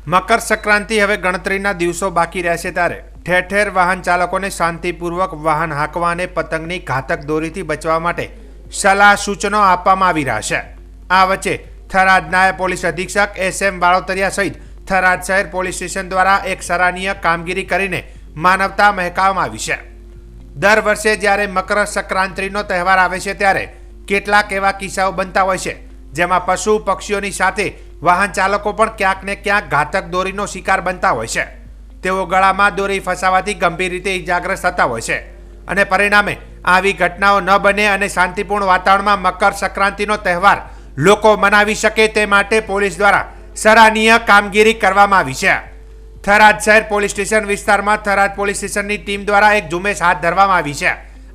મકર સંક્રાંતિ હવે ગણતરીના દિવસો બાકી રહેશે ત્યારે ઠેર ઠેર વાહન ચાલકોને શાંતિપૂર્વક વાહન હાંકવા અને પતંગની ઘાતક દોરીથી બચવા માટે સલાહ સૂચનો આપવામાં આવી રહ્યા છે। આ વચ્ચે થરાદ નાયબ પોલીસ અધિક્ષક SM વાળોતરિયા સહિત થરાદ શહેર પોલીસ સ્ટેશન દ્વારા એક સરાહનીય કામગીરી કરીને માનવતા મહેકાવવામાં આવી છે। દર વર્ષે જ્યારે મકર સંક્રાંતિનો તહેવાર આવે છે ત્યારે કેટલાક એવા કિસ્સાઓ બનતા હોય છે જેમાં પશુ પક્ષીઓની સાથે વાહન ચાલકો પણ ક્યાંક ને ક્યાંક ઘાતક દોરીનો શિકાર બનતા હોય છે। તેઓ ગળામાં દોરી ફસાવાથી ગંભીર રીતે ઇજાગ્રસ્ત થતા હોય છે અને પરિણામે આવી ઘટનાઓ ન બને અને શાંતિપૂર્ણ વાતાવરણમાં મકર સંક્રાંતિનો તહેવાર લોકો મનાવી શકે તે માટે પોલીસ દ્વારા સરાહનીય કામગીરી કરવામાં આવી છે। થરાદ શહેર પોલીસ સ્ટેશન વિસ્તારમાં થરાદ પોલીસ સ્ટેશનની ટીમ દ્વારા એક ઝુંબેશ હાથ ધરવામાં આવી છે।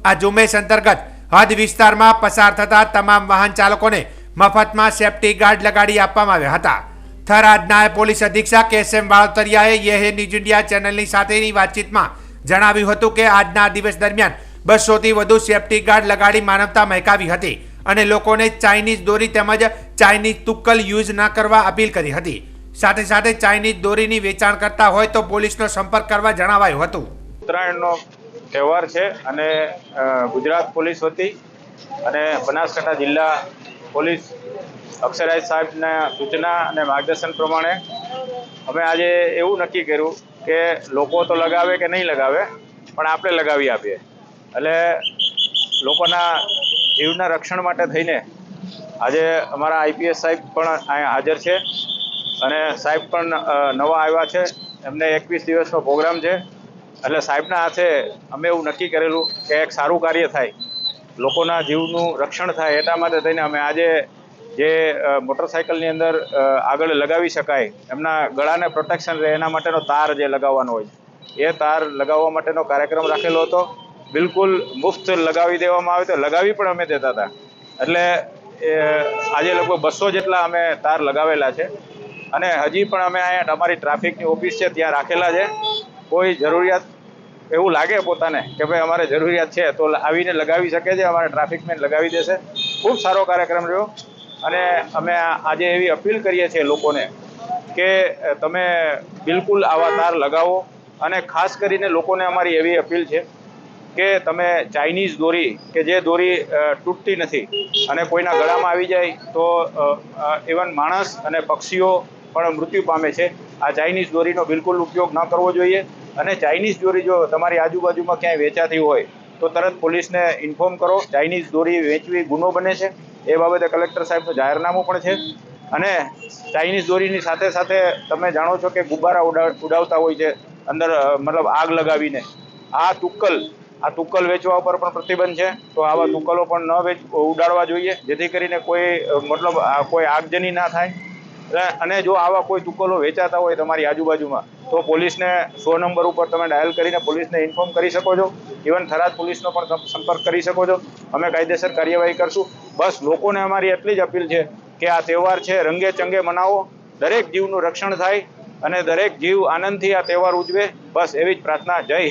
આ ઝુંબેશ અંતર્ગત હદ વિસ્તારમાં પસાર થતા તમામ વાહન ચાલકોને મફતમાં સેફટી ગાર્ડ લગાડી આપવામાં આવ્યા હતા। થરાદ નાયબ પોલીસ અધિક્ષક SM વાળોતરિયાએ યે ન્યૂઝ ઇન્ડિયા ચેનલની સાથેની વાતચીતમાં જણાવ્યું હતું કે આજના દિવસ દરમિયાન 200થી વધુ સેફટી ગાર્ડ લગાડી માનવતા મહેકાવી હતી અને લોકોને ચાઇનીઝ દોરી તેમજ ચાઇનીઝ તુક્કલ યુઝ ન કરવા અપીલ કરી હતી। સાથે સાથે ચાઇનીઝ દોરીની વેચાણ કરતા હોય તો પોલીસનો સંપર્ક કરવા જણાવાયું હતું। ઉત્તરાયણનો તહેવાર છે અને ગુજરાત પોલીસ વતી અને બનાસકાંઠા જિલ્લા પોલીસ અક્ષરાજ સાહેબના સૂચના અને માર્ગદર્શન પ્રમાણે અમે આજે એવું નક્કી કર્યું કે લોકો તો લગાવે કે નહીં લગાવે પણ આપણે લગાવી આપીએ। એટલે લોકોના જીવના રક્ષણ માટે થઈને આજે અમારા IPS સાહેબ પણ અહીંયા હાજર છે અને સાહેબ પણ નવા આવ્યા છે। એમને 21 દિવસનો પ્રોગ્રામ છે એટલે સાહેબના હાથે અમે એવું નક્કી કરેલું કે એક સારું કાર્ય થાય, લોકોના જીવનું રક્ષણ થાય એટલા માટે થઈને અમે આજે જે મોટરસાઇકલની અંદર આગળ લગાવી શકાય એમના ગળાને પ્રોટેક્શન રહે એના માટેનો તાર જે લગાવવાનો હોય એ તાર લગાવવા માટેનો કાર્યક્રમ રાખેલો હતો। બિલકુલ મુફ્ત લગાવી દેવામાં આવે તો લગાવી પણ અમે દેતા હતા। એટલે આજે લગભગ 200 જેટલા અમે તાર લગાવેલા છે અને હજી પણ અમે અહીંયા અમારી ટ્રાફિકની ઓફિસ છે ત્યાં રાખેલા છે। કોઈ જરૂરિયાત એવું લાગે પોતાને કે ભાઈ અમારે જરૂરિયાત છે તો આવીને લગાવી શકે છે, અમારા ટ્રાફિકમેન લગાવી દેશે। ખૂબ સારો કાર્યક્રમ રહ્યો અને અમે આજે એવી અપીલ કરીએ છીએ લોકોને કે તમે બિલકુલ આવા તાર લગાવો અને ખાસ કરીને લોકોને અમારી એવી અપીલ છે કે તમે ચાઇનીઝ દોરી કે જે દોરી તૂટતી નથી અને કોઈના ગળામાં આવી જાય તો ઇવન માણસ અને પક્ષીઓ પણ મૃત્યુ પામે છે। આ ચાઇનીઝ દોરીનો બિલકુલ ઉપયોગ ન કરવો જોઈએ અને ચાઇનીઝ દોરી જો તમારી આજુબાજુમાં ક્યાંય વેચાતી હોય તો તરત પોલીસને ઇન્ફોર્મ કરો। ચાઇનીઝ દોરી વેચવી ગુનો બને છે, એ બાબતે કલેક્ટર સાહેબનું જાહેરનામું પણ છે। અને ચાઇનીઝ દોરીની સાથે સાથે તમે જાણો છો કે ગુબ્બારા ઉડાવતા હોય છે અંદર, મતલબ આગ લગાવીને। આ તુક્કલ વેચવા ઉપર પણ પ્રતિબંધ છે, તો આવા તુક્કલો પણ ન ઉડાડવા જોઈએ જેથી કરીને કોઈ આગજની ના થાય। અને જો આવા કોઈ તુક્કલો વેચાતા હોય તમારી આજુબાજુમાં તો પોલીસને 100 નંબર ઉપર તમે ડાયલ કરીને પોલીસને ઇન્ફોર્મ કરી શકો છો। ઇવન થરાદ પોલીસનો પણ સંપર્ક કરી શકો છો, અમે કાયદેસર કાર્યવાહી કરશું। બસ લોકોને અમારી એટલી જ અપીલ છે કે આ તહેવાર છે રંગે ચંગે મનાવો, દરેક જીવનું રક્ષણ થાય અને દરેક જીવ આનંદથી આ તહેવાર ઉજવે, બસ એવી જ પ્રાર્થના। જય હિન્દ।